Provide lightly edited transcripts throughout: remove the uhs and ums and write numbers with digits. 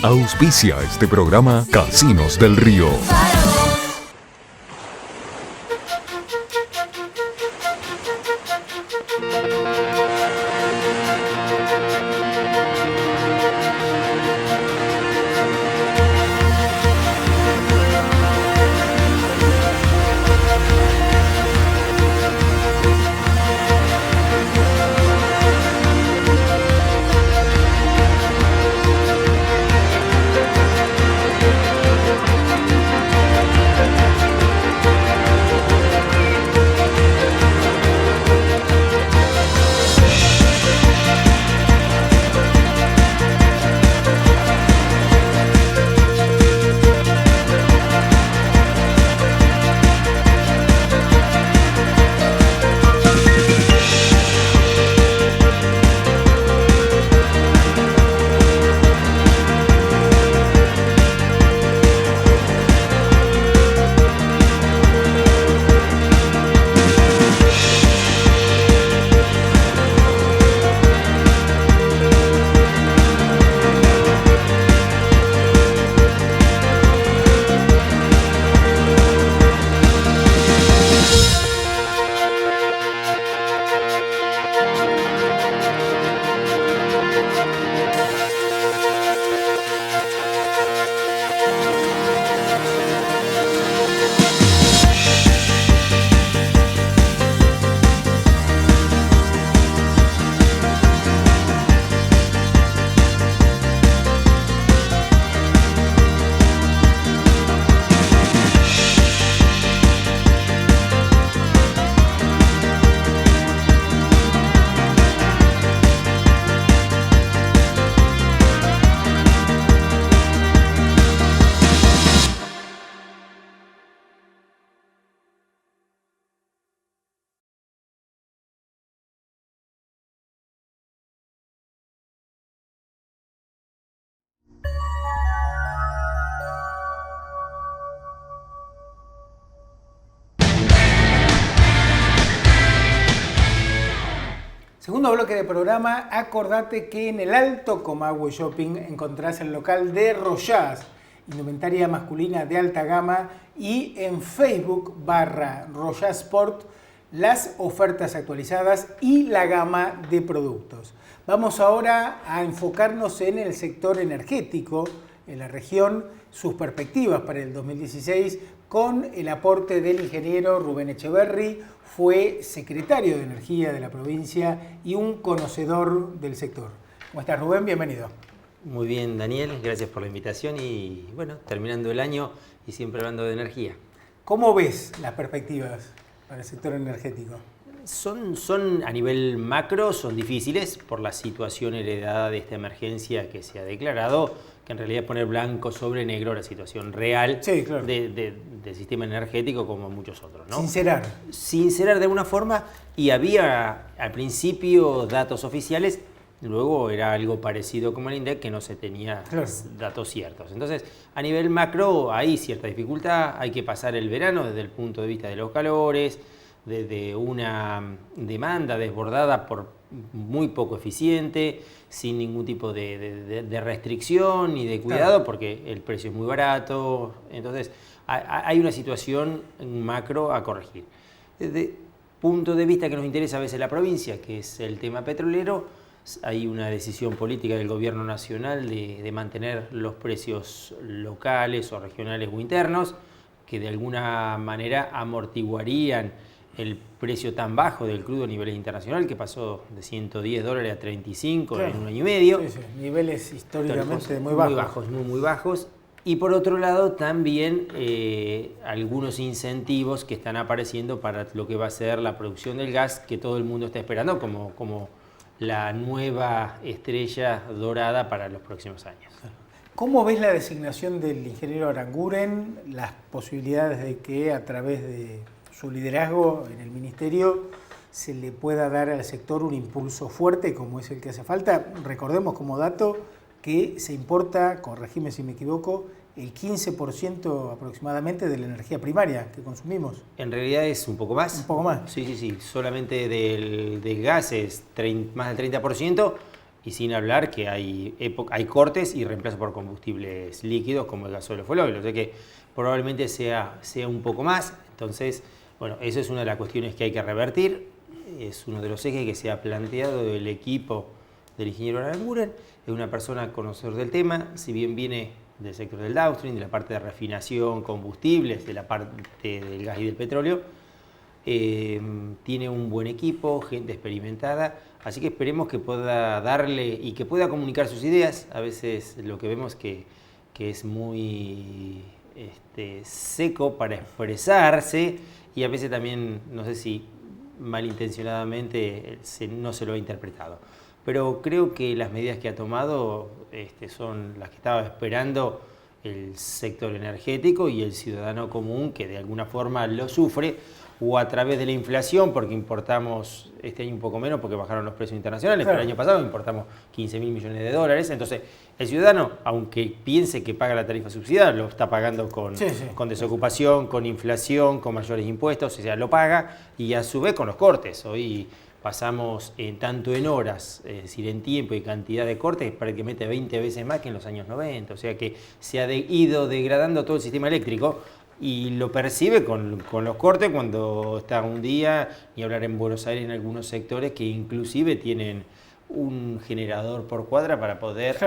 Auspicia este programa Casinos del Río. Segundo bloque de programa, acordate que en el Alto Comahue Shopping encontrás el local de Royaz, indumentaria masculina de alta gama, y en Facebook /Royaz Sport, las ofertas actualizadas y la gama de productos. Vamos ahora a enfocarnos en el sector energético en la región, sus perspectivas para el 2016, con el aporte del ingeniero Rubén Echeverry. Fue secretario de Energía de la provincia y un conocedor del sector. ¿Cómo estás, Rubén? Bienvenido. Muy bien, Daniel. Gracias por la invitación y, bueno, terminando el año y siempre hablando de energía. ¿Cómo ves las perspectivas para el sector energético? Son a nivel macro, son difíciles por la situación heredada de esta emergencia que se ha declarado, que en realidad poner blanco sobre negro la situación real, sí, claro, del sistema energético como muchos otros, ¿no? Sincerar de alguna forma, y había al principio datos oficiales, luego era algo parecido como el INDEC, que no se tenía, claro, datos ciertos. Entonces, a nivel macro hay cierta dificultad, hay que pasar el verano desde el punto de vista de los calores, de una demanda desbordada por muy poco eficiente, sin ningún tipo de restricción ni de cuidado, claro, porque el precio es muy barato. Entonces hay una situación macro a corregir. Desde el punto de vista que nos interesa a veces la provincia, que es el tema petrolero, hay una decisión política del gobierno nacional de mantener los precios locales o regionales o internos, que de alguna manera amortiguarían el precio tan bajo del crudo a niveles internacional, que pasó de $110 a 35, claro, en un año y medio. Sí, sí. Niveles históricamente muy bajos. Y por otro lado también algunos incentivos que están apareciendo para lo que va a ser la producción del gas, que todo el mundo está esperando como la nueva estrella dorada para los próximos años. ¿Cómo ves la designación del ingeniero Aranguren, las posibilidades de que a través de su liderazgo en el ministerio se le pueda dar al sector un impulso fuerte como es el que hace falta? Recordemos como dato que se importa, corregime si me equivoco, el 15% aproximadamente de la energía primaria que consumimos. En realidad es un poco más. Un poco más. Sí. Solamente del gas es más del 30%, Y sin hablar que hay cortes y reemplazo por combustibles líquidos como el gasóleo o el óxido. O sea que probablemente sea un poco más. Entonces, bueno, eso es una de las cuestiones que hay que revertir. Es uno de los ejes que se ha planteado el equipo del ingeniero Aranguren. Es una persona conocedor del tema, si bien viene del sector del downstream, de la parte de refinación, combustibles, de la parte del gas y del petróleo. Tiene un buen equipo, gente experimentada, así que esperemos que pueda darle y que pueda comunicar sus ideas. A veces lo que vemos que es muy seco para expresarse y a veces también, no sé si malintencionadamente no se lo ha interpretado. Pero creo que las medidas que ha tomado son las que estaba esperando el sector energético y el ciudadano común, que de alguna forma lo sufre, o a través de la inflación, porque importamos este año un poco menos porque bajaron los precios internacionales, claro. Pero el año pasado importamos 15.000 millones de dólares. Entonces, el ciudadano, aunque piense que paga la tarifa subsidiada, lo está pagando con desocupación, con inflación, con mayores impuestos, o sea, lo paga, y a su vez con los cortes. Hoy pasamos tanto en horas, es decir, en tiempo y cantidad de cortes, prácticamente 20 veces más que en los años 90. O sea que se ha ido degradando todo el sistema eléctrico. Y lo percibe con los cortes cuando está un día, ni hablar en Buenos Aires en algunos sectores que inclusive tienen un generador por cuadra para poder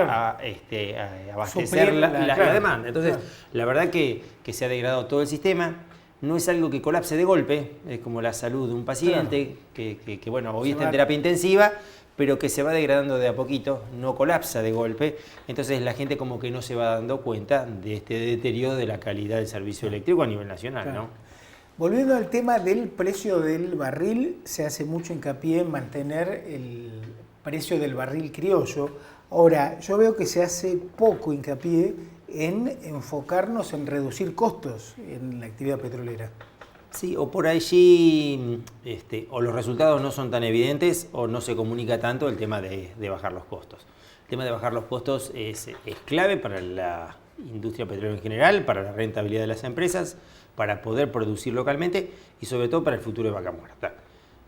abastecer la demanda. Entonces, la verdad que se ha degradado todo el sistema. No es algo que colapse de golpe, es como la salud de un paciente, que bueno, hoy está en terapia intensiva, pero que se va degradando de a poquito, no colapsa de golpe. Entonces la gente como que no se va dando cuenta de este deterioro de la calidad del servicio eléctrico a nivel nacional, ¿no? Volviendo al tema del precio del barril, se hace mucho hincapié en mantener el precio del barril criollo. Ahora, yo veo que se hace poco hincapié en enfocarnos en reducir costos en la actividad petrolera. Sí, o por allí o los resultados no son tan evidentes o no se comunica tanto el tema de bajar los costos. El tema de bajar los costos es clave para la industria petrolera en general, para la rentabilidad de las empresas, para poder producir localmente y sobre todo para el futuro de Vaca Muerta.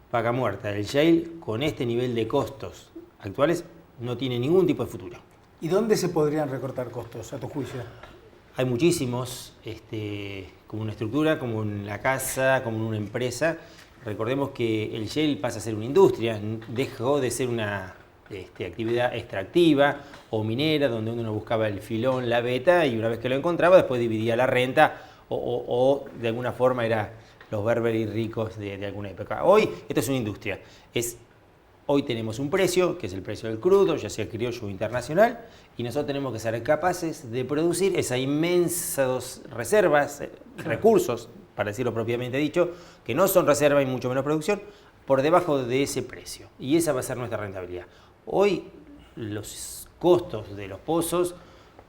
Vaca Muerta, el shale, con este nivel de costos actuales, no tiene ningún tipo de futuro. ¿Y dónde se podrían recortar costos, a tu juicio? Hay muchísimos, como una estructura, como en la casa, como en una empresa. Recordemos que el shale pasa a ser una industria, dejó de ser una actividad extractiva o minera, donde uno buscaba el filón, la veta, y una vez que lo encontraba, después dividía la renta o de alguna forma era los Burberry ricos de alguna época. Hoy esto es una industria. Hoy tenemos un precio, que es el precio del crudo, ya sea criollo o internacional, y nosotros tenemos que ser capaces de producir esas inmensas reservas, recursos, para decirlo propiamente dicho, que no son reserva y mucho menos producción, por debajo de ese precio. Y esa va a ser nuestra rentabilidad. Hoy los costos de los pozos,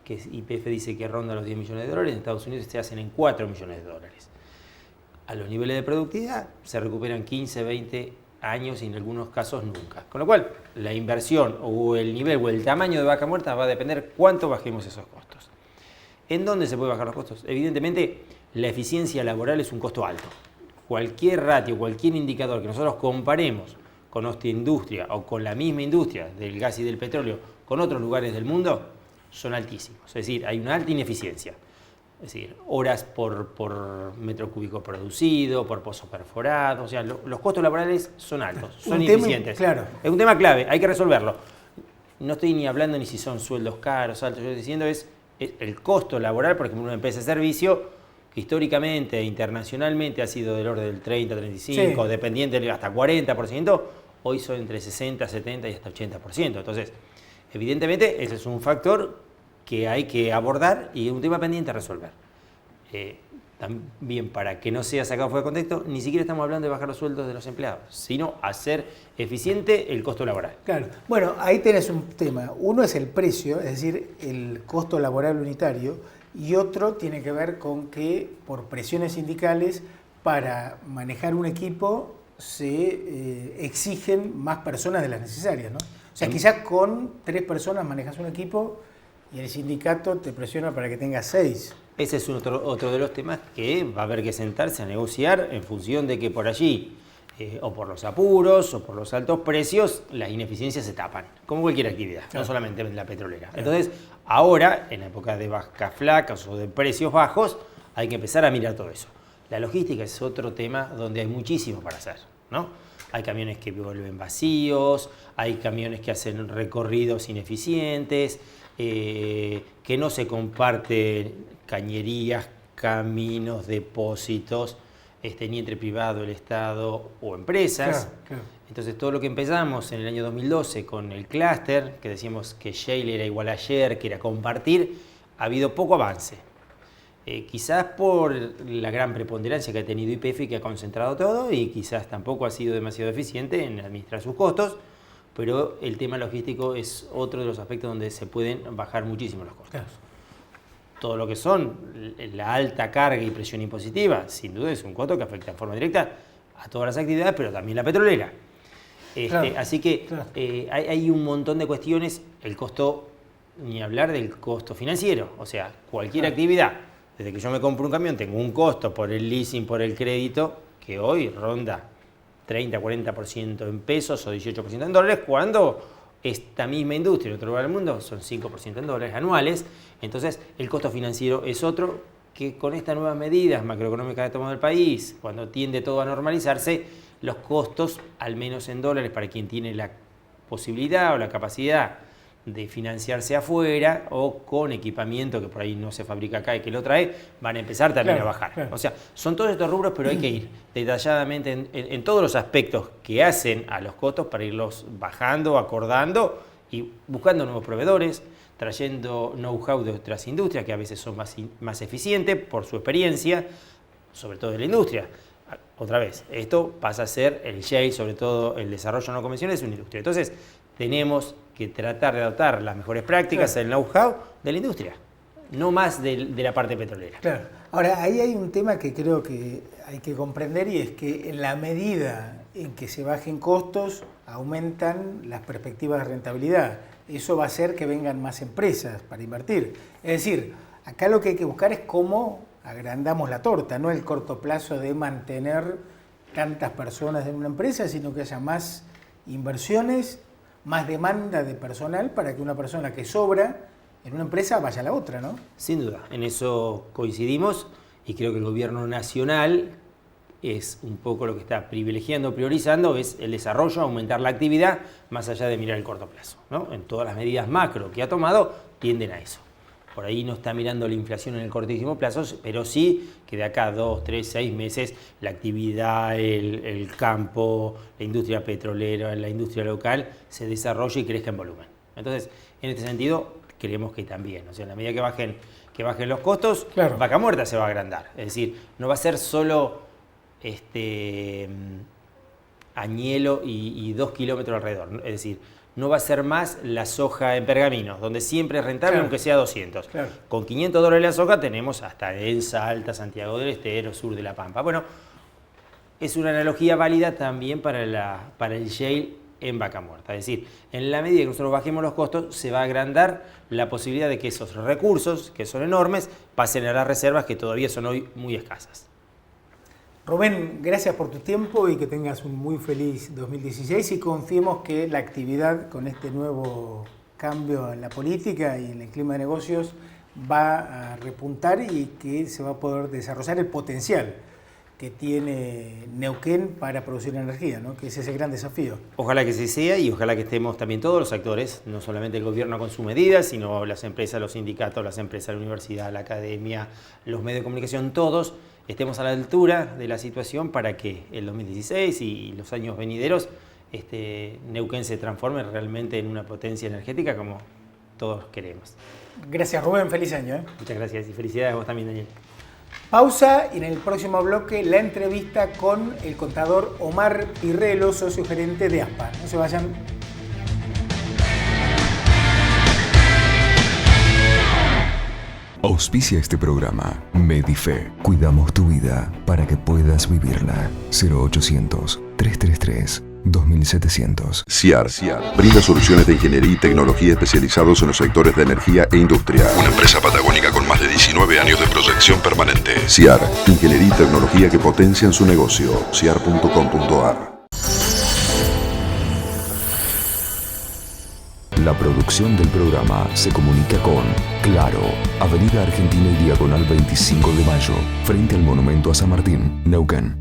que YPF dice que ronda los 10 millones de dólares, en Estados Unidos se hacen en 4 millones de dólares. A los niveles de productividad se recuperan 15, 20 años y en algunos casos nunca. Con lo cual, la inversión o el nivel o el tamaño de Vaca Muerta va a depender cuánto bajemos esos costos. ¿En dónde se puede bajar los costos? Evidentemente, la eficiencia laboral es un costo alto. Cualquier ratio, cualquier indicador que nosotros comparemos con nuestra industria o con la misma industria del gas y del petróleo con otros lugares del mundo, son altísimos. Es decir, hay una alta ineficiencia. Es decir, horas por metro cúbico producido, por pozo perforado. O sea, los costos laborales son altos, son ineficientes. Claro. Es un tema clave, hay que resolverlo. No estoy ni hablando ni si son sueldos caros, altos. Yo estoy diciendo es el costo laboral, por ejemplo, una empresa de servicio, que históricamente e internacionalmente ha sido del orden del 30, 35, sí, dependiente hasta 40%, hoy son entre 60, 70 y hasta 80%. Entonces, evidentemente, ese es un factor que hay que abordar y es un tema pendiente a resolver. También, para que no sea sacado fuera de contexto, ni siquiera estamos hablando de bajar los sueldos de los empleados, sino hacer eficiente el costo laboral. Claro. Bueno, ahí tenés un tema. Uno es el precio, es decir, el costo laboral unitario, y otro tiene que ver con que por presiones sindicales, para manejar un equipo se exigen más personas de las necesarias, ¿no? O sea, quizás con 3 personas manejas un equipo y el sindicato te presiona para que tengas 6. Ese es otro de los temas que va a haber que sentarse a negociar en función de que por allí o por los apuros o por los altos precios, las ineficiencias se tapan, como cualquier actividad, no solamente la petrolera. Entonces, ahora, en la época de vacas flacas o de precios bajos, hay que empezar a mirar todo eso. La logística es otro tema donde hay muchísimo para hacer, ¿no? Hay camiones que vuelven vacíos, hay camiones que hacen recorridos ineficientes, que no se comparten cañerías, caminos, depósitos, ni entre privado, el Estado o empresas. Claro. Entonces todo lo que empezamos en el año 2012 con el clúster, que decíamos que shale era igual a share, que era compartir, ha habido poco avance. Quizás por la gran preponderancia que ha tenido YPF, que ha concentrado todo, y quizás tampoco ha sido demasiado eficiente en administrar sus costos, pero el tema logístico es otro de los aspectos donde se pueden bajar muchísimo los costos. Claro. Todo lo que son la alta carga y presión impositiva, sin duda es un costo que afecta en forma directa a todas las actividades, pero también la petrolera. Claro, así que claro. Hay un montón de cuestiones, el costo, ni hablar del costo financiero, o sea, cualquier actividad, desde que yo me compro un camión, tengo un costo por el leasing, por el crédito, que hoy ronda 30-40% en pesos o 18% en dólares, cuando esta misma industria en otro lugar del mundo son 5% en dólares anuales. Entonces el costo financiero es otro que con estas nuevas medidas macroeconómicas que ha tomado el país, cuando tiende todo a normalizarse, los costos, al menos en dólares, para quien tiene la posibilidad o la capacidad de financiarse afuera o con equipamiento que por ahí no se fabrica acá y que lo trae, van a empezar también a bajar. Claro. O sea, son todos estos rubros, pero hay que ir detalladamente en todos los aspectos que hacen a los costos para irlos bajando, acordando y buscando nuevos proveedores, trayendo know-how de otras industrias que a veces son más eficientes por su experiencia, sobre todo de la industria. Otra vez, esto pasa a ser el shale, sobre todo el desarrollo no convencional, es una industria. Entonces, tenemos que tratar de adoptar las mejores prácticas, claro, el know-how de la industria, no más de la parte petrolera. Claro. Ahora, ahí hay un tema que creo que hay que comprender, y es que en la medida en que se bajen costos, aumentan las perspectivas de rentabilidad. Eso va a hacer que vengan más empresas para invertir. Es decir, acá lo que hay que buscar es cómo agrandamos la torta, no el corto plazo de mantener tantas personas en una empresa, sino que haya más inversiones, más demanda de personal para que una persona que sobra en una empresa vaya a la otra, ¿no? Sin duda, en eso coincidimos, y creo que el gobierno nacional es un poco lo que está privilegiando, priorizando, es el desarrollo, aumentar la actividad más allá de mirar el corto plazo, ¿no? En todas las medidas macro que ha tomado tienden a eso. Por ahí no está mirando la inflación en el cortísimo plazo, pero sí que de acá a 2, 3, 6 meses la actividad, el campo, la industria petrolera, la industria local se desarrolle y crezca en volumen. Entonces, en este sentido, creemos que también, o sea, en la medida que bajen los costos, claro, Vaca Muerta se va a agrandar. Es decir, no va a ser solo añelo y 2 kilómetros alrededor. Es decir, no va a ser más la soja en Pergaminos, donde siempre es rentable, claro, aunque sea 200. Claro. Con $500 la soja tenemos hasta en Salta, Santiago del Estero, sur de La Pampa. Bueno, es una analogía válida también para el shale en Vaca Muerta. Es decir, en la medida que nosotros bajemos los costos, se va a agrandar la posibilidad de que esos recursos, que son enormes, pasen a las reservas que todavía son hoy muy escasas. Rubén, gracias por tu tiempo y que tengas un muy feliz 2016, y confiemos que la actividad con este nuevo cambio en la política y en el clima de negocios va a repuntar y que se va a poder desarrollar el potencial que tiene Neuquén para producir energía, ¿no? Que ese es el gran desafío. Ojalá que sí sea, y ojalá que estemos también todos los actores, no solamente el gobierno con sus medidas, sino las empresas, los sindicatos, las empresas, la universidad, la academia, los medios de comunicación, todos estemos a la altura de la situación para que el 2016 y los años venideros Neuquén se transforme realmente en una potencia energética como todos queremos. Gracias, Rubén, feliz año. Muchas gracias y felicidades a vos también, Daniel. Pausa, y en el próximo bloque la entrevista con el contador Omar Pirrelo, socio gerente de ASPA. No se vayan. Auspicia este programa Medife. Cuidamos tu vida para que puedas vivirla. 0800-333-2700. CIAR brinda soluciones de ingeniería y tecnología especializados en los sectores de energía e industria. Una empresa patagónica con más de 19 años de proyección permanente. CIAR, ingeniería y tecnología que potencian su negocio. ciar.com.ar. La producción del programa se comunica con Claro, Avenida Argentina y Diagonal 25 de Mayo, frente al Monumento a San Martín, Neuquén.